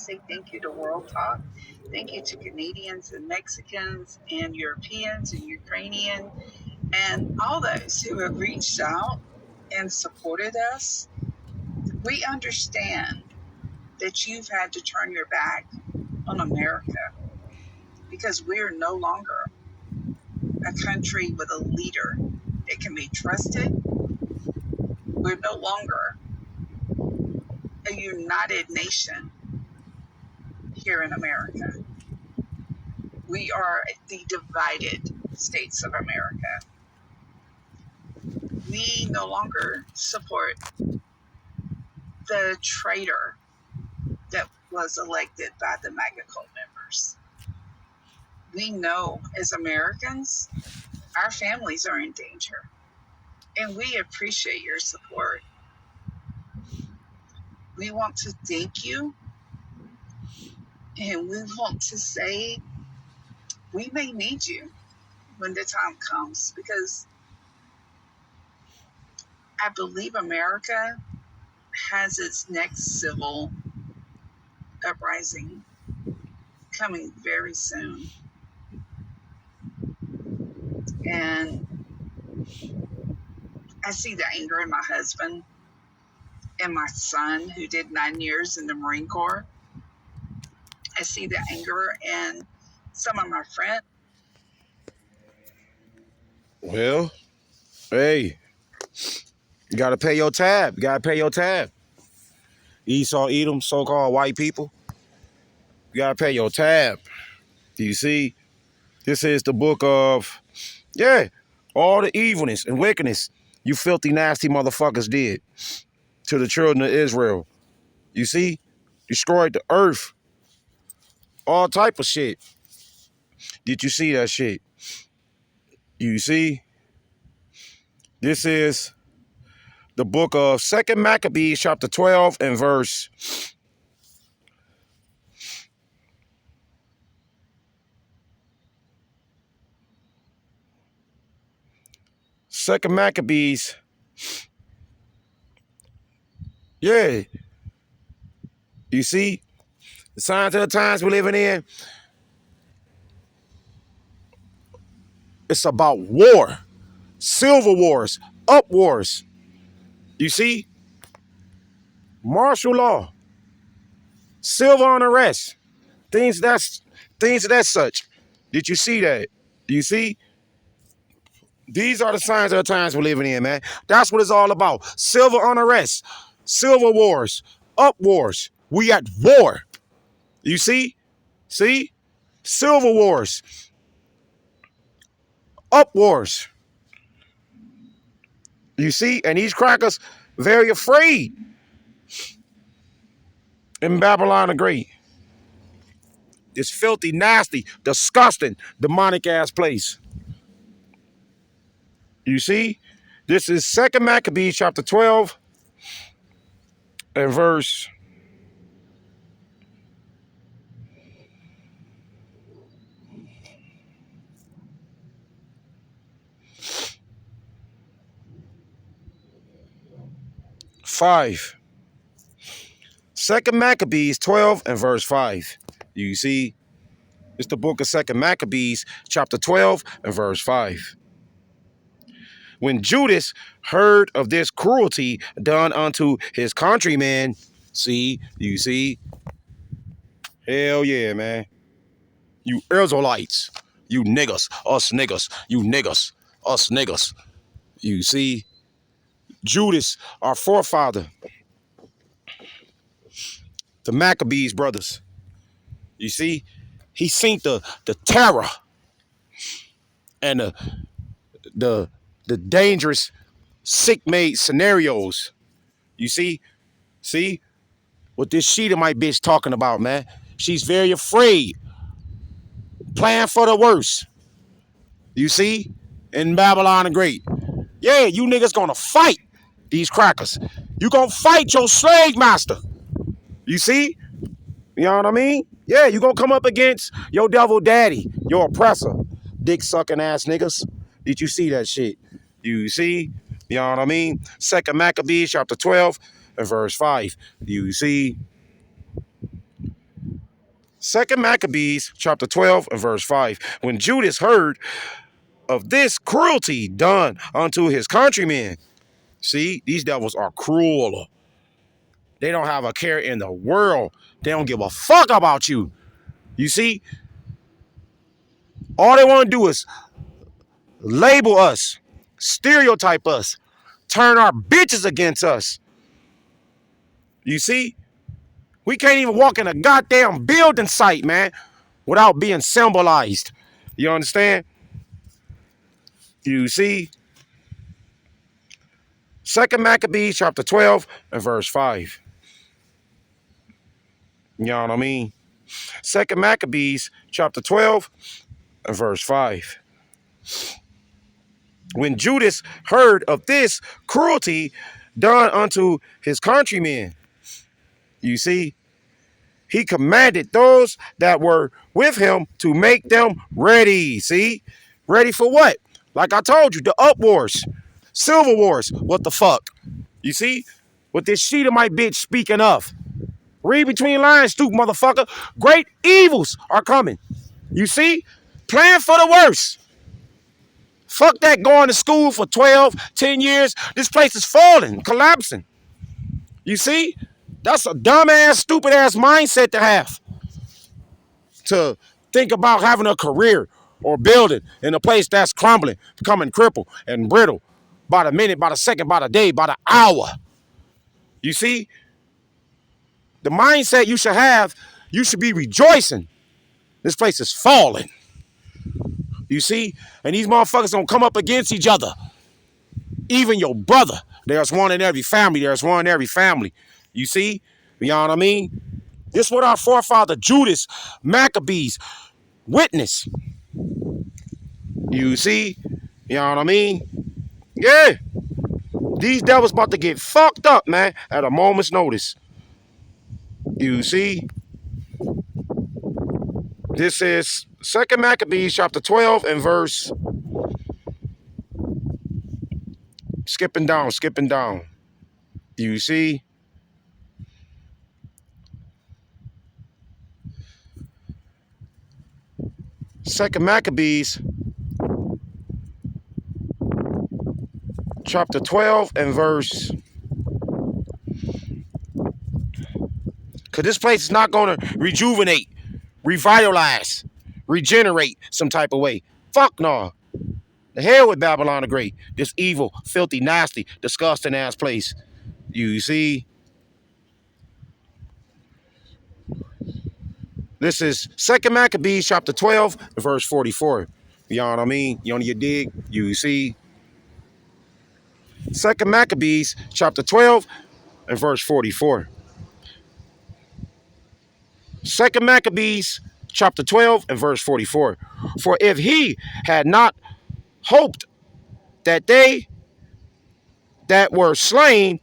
say thank you to World Talk. Thank you to Canadians and Mexicans and Europeans and Ukrainian and all those who have reached out and supported us. We understand that you've had to turn your back on America because we are no longer a country with a leader that can be trusted. We're no longer a united nation here in America. We are the divided states of America. We no longer support the traitor that was elected by the MAGA cult members. We know as Americans, our families are in danger, and we appreciate your support. We want to thank you, and we want to say we may need you when the time comes, because I believe America has its next civil uprising coming very soon. And I see the anger in my husband and my son, who did 9 years in the Marine Corps. I see the anger in some of my friends. Well, hey, you gotta pay your tab. You gotta pay your tab. Esau, Edom, so-called white people. You gotta pay your tab. Do you see? This is the book of, all the evilness and wickedness you filthy, nasty motherfuckers did to the children of Israel. You see? Destroyed the earth. All type of shit. Did you see that shit? You see? This is the book of 2nd Maccabees, chapter 12 and verse 2nd Maccabees. Yeah. You see? The signs of the times we're living in. It's about war. Civil wars. Up wars. You see? Martial law. Civil unrest. Things of that such. Did you see that? Do you see? These are the signs of the times we're living in, man. That's what it's all about. Civil unrest. Civil wars. Up wars. We at war. You see? See? Civil wars. Up wars. You see? And these crackers very afraid in Babylon the Great. This filthy, nasty, disgusting, demonic ass place. You see? This is 2nd Maccabees chapter 12 and verse 5. 2nd Maccabees 12 and verse 5. You see? It's the book of 2nd Maccabees chapter 12 and verse 5. When Judas heard of this cruelty done unto his countrymen, you see? Hell yeah, man. You Israelites, you niggas, us niggas, you niggas, us niggas. You see? Judas, our forefather, the Maccabees brothers. You see? He seen the terror and the dangerous, sick-made scenarios. You see? See? What this Sheeta my bitch talking about, man. She's very afraid. Plan for the worst. You see? In Babylon the Great. Yeah, you niggas gonna fight these crackers. You gonna fight your slave master. You see? You know what I mean? Yeah, you gonna come up against your devil daddy, your oppressor. Dick sucking ass niggas. Did you see that shit? You see? You know what I mean? 2nd Maccabees chapter 12 and verse 5. You see? Second Maccabees chapter 12 and verse 5. When Judas heard of this cruelty done unto his countrymen. See, these devils are cruel. They don't have a care in the world. They don't give a fuck about you. You see, all they want to do is label us, stereotype us, turn our bitches against us. You see, we can't even walk in a goddamn building site, man, without being symbolized. You understand? You see, Second Maccabees chapter 12 and verse 5. You know what I mean? Second Maccabees chapter 12 and verse 5. When Judas heard of this cruelty done unto his countrymen, you see, he commanded those that were with him to make them ready. See? Ready for what? Like I told you, the up wars, civil wars. What the fuck? You see? What this Shedemite bitch speaking of. Read between lines, stupid motherfucker. Great evils are coming. You see? Plan for the worst. Fuck that going to school for 12, 10 years. This place is falling, collapsing. You see? That's a dumbass, stupid ass mindset to have. To think about having a career or building in a place that's crumbling, becoming crippled and brittle by the minute, by the second, by the day, by the hour. You see? The mindset you should have, you should be rejoicing. This place is falling. You see? And these motherfuckers don't come up against each other. Even your brother. There's one in every family. There's one in every family. You see? You know what I mean? This is what our forefather Judas Maccabees witnessed. You see? You know what I mean? Yeah. These devils about to get fucked up, man, at a moment's notice. You see? This is Second Maccabees chapter 12 and verse. Skipping down. You see? Second Maccabees chapter 12 and verse. Because this place is not going to rejuvenate, revitalize, regenerate some type of way. Fuck no. The hell with Babylon the Great. This evil, filthy, nasty, disgusting ass place. You see? This is Second Maccabees chapter 12, verse 44. You know what I mean? You on your dig? You see? Second Maccabees chapter 12 and verse 44. Second Maccabees chapter 12 and verse 44. For if he had not hoped that they that were slain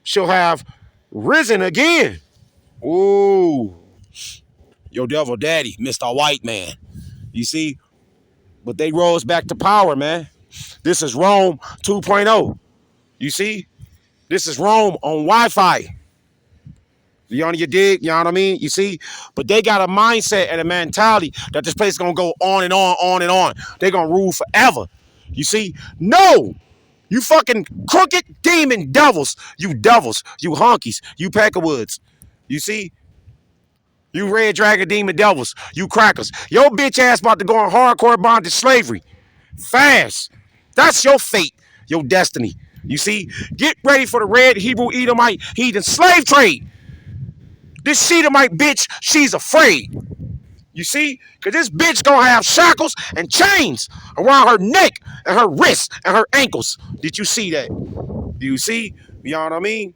shall have risen again. Ooh. Your devil daddy, Mr. White Man. You see? But they rose back to power, man. This is Rome 2.0. You see? This is Rome on Wi-Fi. You on your dig? You know what I mean? You see? But they got a mindset and a mentality that this place is going to go on and on and on. They're going to rule forever. You see? No! You fucking crooked demon devils. You honkies, you peckerwoods. You see? You red dragon demon devils. You crackers. Your bitch ass about to go on hardcore bondage slavery. Fast. That's your fate. Your destiny. You see? Get ready for the red Hebrew Edomite heathen slave trade. This Shedemite bitch, she's afraid. You see? Because this bitch gonna have shackles and chains around her neck and her wrists and her ankles. Did you see that? Do you see? You know what I mean?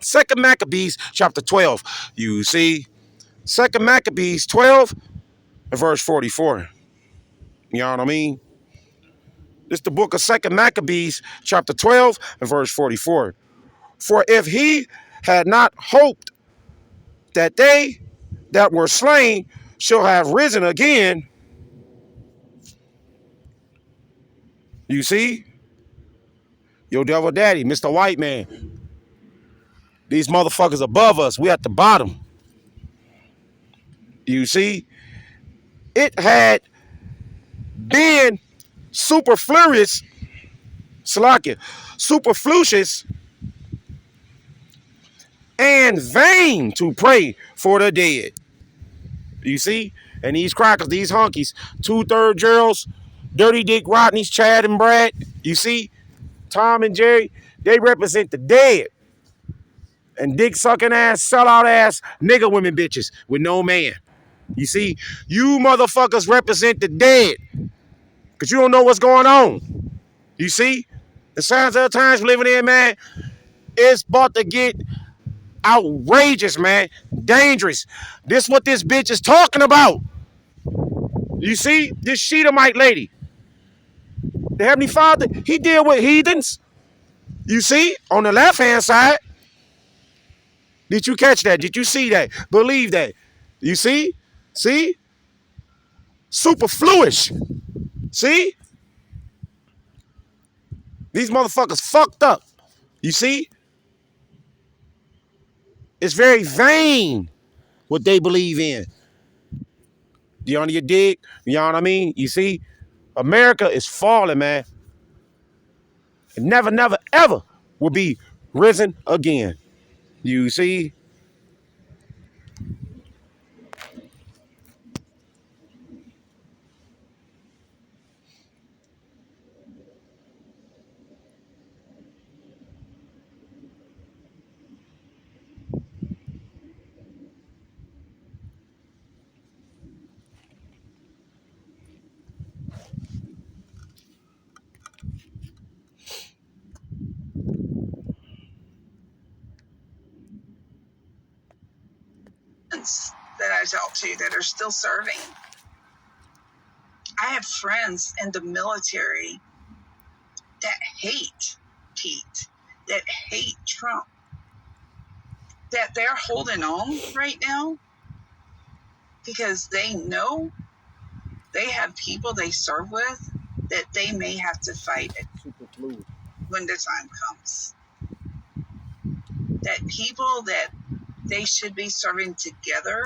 Second Maccabees chapter 12. You see? Second Maccabees 12 and verse 44. You know what I mean? It's the book of Second Maccabees chapter 12 and verse 44. For if he had not hoped that they that were slain shall have risen again. You see? Your devil daddy, Mr. White Man. These motherfuckers above us. We at the bottom. You see, it had been superfluous, Salakia, superfluous and vain to pray for the dead. You see? And these crackers, these honkies, 2/3 Geralds, Dirty Dick Rodneys, Chad and Brad, you see? Tom and Jerry, they represent the dead. And dick sucking ass, sellout ass, nigga women bitches with no man. You see? You motherfuckers represent the dead. Because you don't know what's going on. You see? The signs of the times we're living in, man, it's about to get outrageous, man. Dangerous. This what this bitch is talking about. You see? This Sheetamite lady. The Heavenly Father, he deal with heathens. You see? On the left-hand side. Did you catch that? Did you see that? Believe that. You see? See? Superfluous. See? These motherfuckers fucked up. You see? It's very vain what they believe in. Do you your dig? You know what I mean? You see? America is falling, man. It never, never, ever will be risen again. You see? That I talk to that are still serving. I have friends in the military that hate Pete, that hate Trump, that they're holding on right now because they know they have people they serve with that they may have to fight it when the time comes. That people that they should be serving together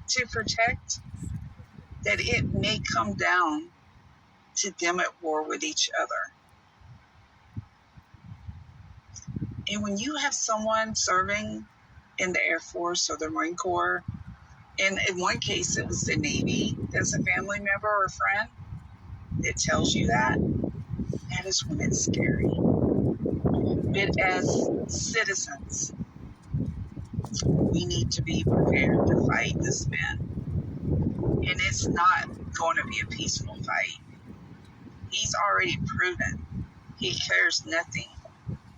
to protect, that it may come down to them at war with each other. And when you have someone serving in the Air Force or the Marine Corps, and in one case it was the Navy as a family member or a friend that tells you that is when it's scary. But as citizens, we need to be prepared to fight this man. And it's not going to be a peaceful fight. He's already proven he cares nothing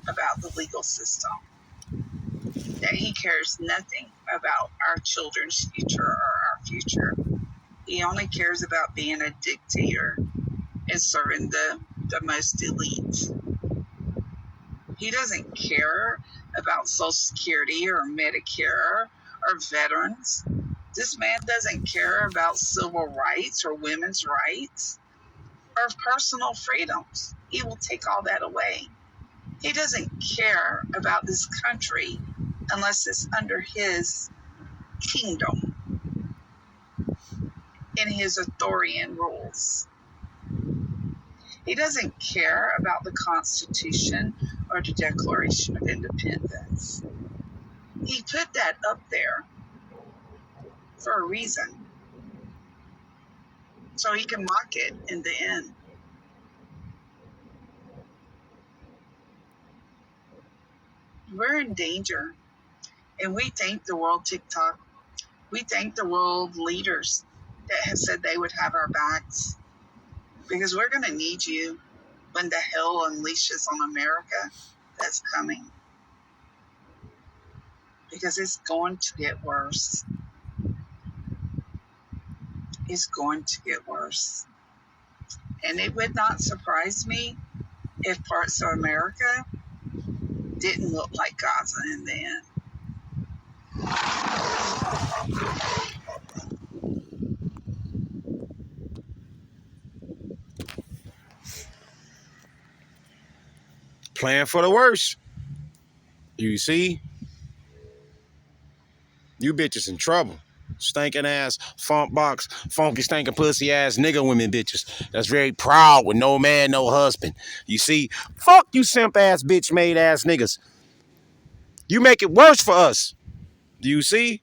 about the legal system, that he cares nothing about our children's future or our future. He only cares about being a dictator and serving the most elite. He doesn't care about Social Security or Medicare or veterans. This man doesn't care about civil rights or women's rights or personal freedoms. He will take all that away. He doesn't care about this country unless it's under his kingdom and his authoritarian rules. He doesn't care about the Constitution or the Declaration of Independence. He put that up there for a reason, so he can mock it in the end. We're in danger, and we thank the world TikTok. We thank the world leaders that have said they would have our backs, because we're going to need you when the hell unleashes on America that's coming, because it's going to get worse. It's going to get worse. And it would not surprise me if parts of America didn't look like Gaza in the end. Plan for the worst. You see? You bitches in trouble. Stinking ass, funk box, funky stinking pussy ass nigga women bitches. That's very proud with no man, no husband. You see, fuck you simp ass bitch made ass niggas. You make it worse for us. Do you see?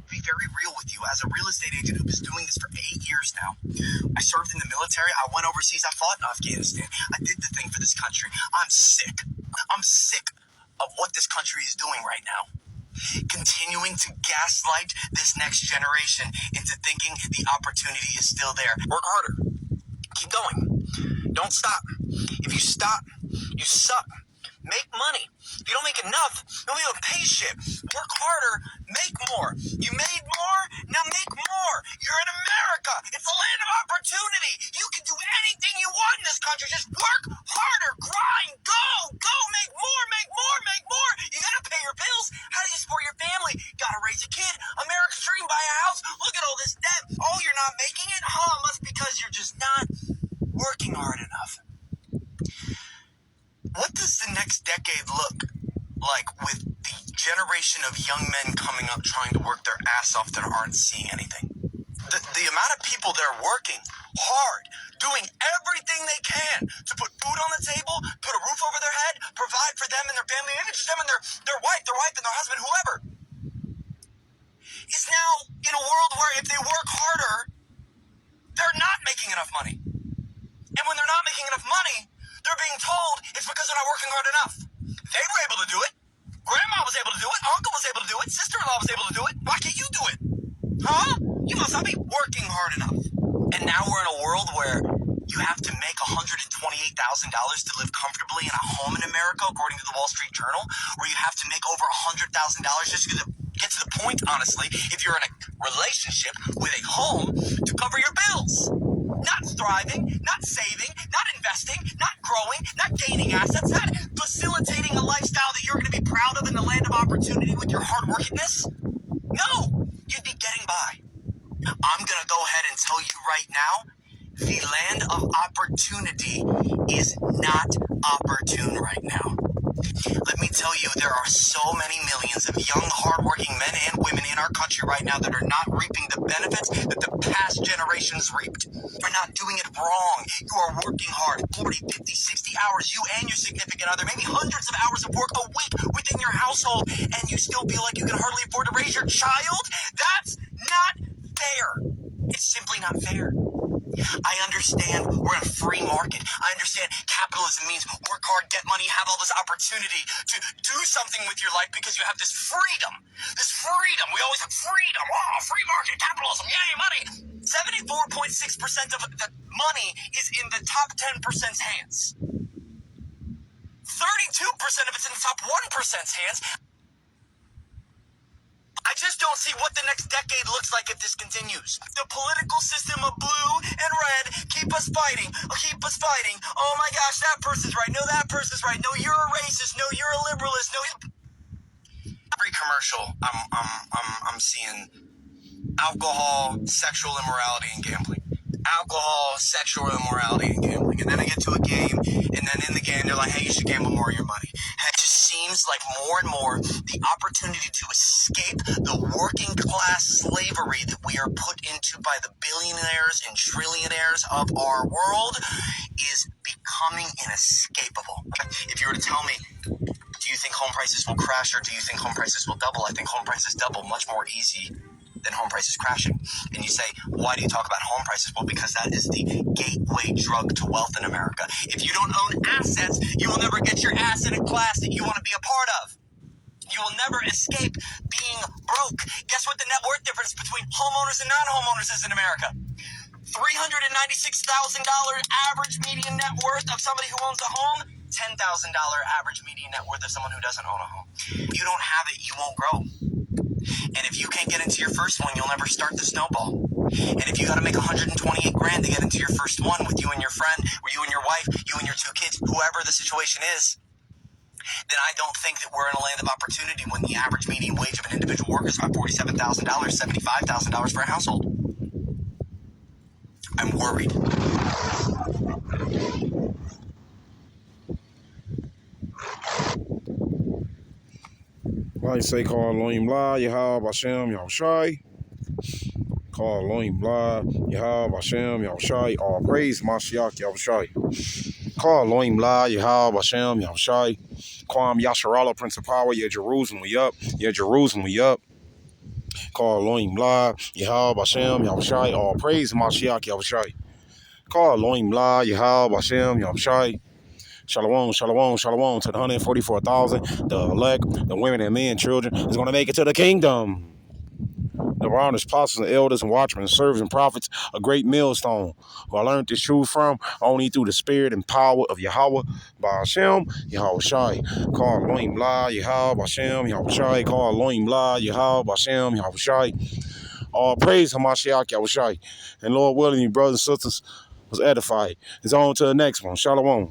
Be very real with you. As a real estate agent who was doing this for 8 years now, I served in the military. I went overseas. I fought in Afghanistan. I did the thing for this country. I'm sick. I'm sick of what this country is doing right now. Continuing to gaslight this next generation into thinking the opportunity is still there. Work harder. Keep going. Don't stop. If you stop, you suck. Make money. If you don't make enough, nobody will pay shit. Work harder, make more. You made more, now make more. You're in America. It's the land of opportunity. You can do anything you want in this country. Just work harder, grind, go, make more, make more, make more. You gotta pay your bills. How do you support your family? Gotta raise a kid. America's dream, buy a house. Look at all this debt. Oh, you're not making it? Huh, must because you're just not working hard enough. What does the next decade look like with the generation of young men coming up trying to work their ass off that aren't seeing anything? The amount of people that are working hard, doing everything they can to put food on the table, put a roof over their head, provide for them and their family, even just them and their wife and their husband, whoever, is now in a world where if they work harder, they're not making enough money. And when they're not making enough money, they're being told it's because they're not working hard enough. They were able to do it. Grandma was able to do it. Uncle was able to do it. Sister-in-law was able to do it. Why can't you do it? Huh? You must not be working hard enough. And now we're in a world where you have to make $128,000 to live comfortably in a home in America, according to the Wall Street Journal, where you have to make over $100,000 just to get to the point, honestly, if you're in a relationship with a home, to cover your bills. Not thriving, not saving, not investing, not growing, not gaining assets, not facilitating a lifestyle that you're going to be proud of in the land of opportunity with your hard workedness. No, you'd be getting by. I'm going to go ahead and tell you right now, the land of opportunity is not opportune right now. Let me tell you, there are so many millions of young, hardworking men and women in our country right now that are not reaping the benefits that the past generations reaped. You're not doing it wrong. You are working hard, 40, 50, 60 hours, you and your significant other, maybe hundreds of hours of work a week within your household, and you still feel like you can hardly afford to raise your child? That's not fair. It's simply not fair. I understand we're in a free market. I understand capitalism means work hard, get money, have all this opportunity to do something with your life because you have this freedom. This freedom. We always have freedom. Oh, free market, capitalism, yay, money. 74.6% of the money is in the top 10%'s hands. 32% of it's in the top 1%'s hands. I just don't see what the next decade looks like if this continues. The political system of blue and red keep us fighting. Oh my gosh, that person's right. No, that person's right. No, you're a racist. No, you're a liberalist. No, every commercial I'm seeing alcohol, sexual immorality, and gambling. Alcohol, sexual immorality, and gambling. And then I get to a game, and then in the game, they're like, hey, you should gamble more of your money. It just seems like more and more the opportunity to escape the working class slavery that we are put into by the billionaires and trillionaires of our world is becoming inescapable. If you were to tell me, do you think home prices will crash or do you think home prices will double? I think home prices double much more easy than home prices crashing. And you say, why do you talk about home prices? Well, because that is the gateway drug to wealth in America. If you don't own assets, you will never get your ass in a class that you want to be a part of. You will never escape being broke. Guess what the net worth difference between homeowners and non-homeowners is in America? $396,000 average median net worth of somebody who owns a home, $10,000 average median net worth of someone who doesn't own a home. If you don't have it, you won't grow. And if you can't get into your first one, you'll never start the snowball. And if you got to make 128 grand to get into your first one with you and your friend, or you and your wife, you and your 2 kids, whoever the situation is, then I don't think that we're in a land of opportunity when the average median wage of an individual worker is about $47,000, $75,000 for a household. I'm worried. Like say, call Elohim La, Yahab Hashem, Yahushai. Call Elohim La, Yahab Hashem, Yahushai. All praise Mashiach, Yahushai. Call Elohim La, Yahab Hashem, Yahushai. Kwam Yasharala, Prince of Power, yeah, Jerusalem, we up. Yeah, Jerusalem, we up. Call Elohim La, Yahab Hashem, Yahushai. All praise Mashiach, Yahushai. Call Elohim La, Yahab Hashem, Yahushai. Shalom, shalom, shalom to the 144,000, the elect, the women and men, children, is going to make it to the kingdom. The honest apostles and elders and watchmen and servants and prophets, a great millstone, who I learned this truth from only through the spirit and power of Yahweh, by Hashem, Yahweh Shai. Call Elohim La, Yahweh Hashem, Yahweh Shai. Call Elohim La, Yahweh Hashem, Yahweh Shai. All praise Hamashiach, Yahweh Shai. And Lord willing, you brothers and sisters, was edified. It's on to the next one. Shalom.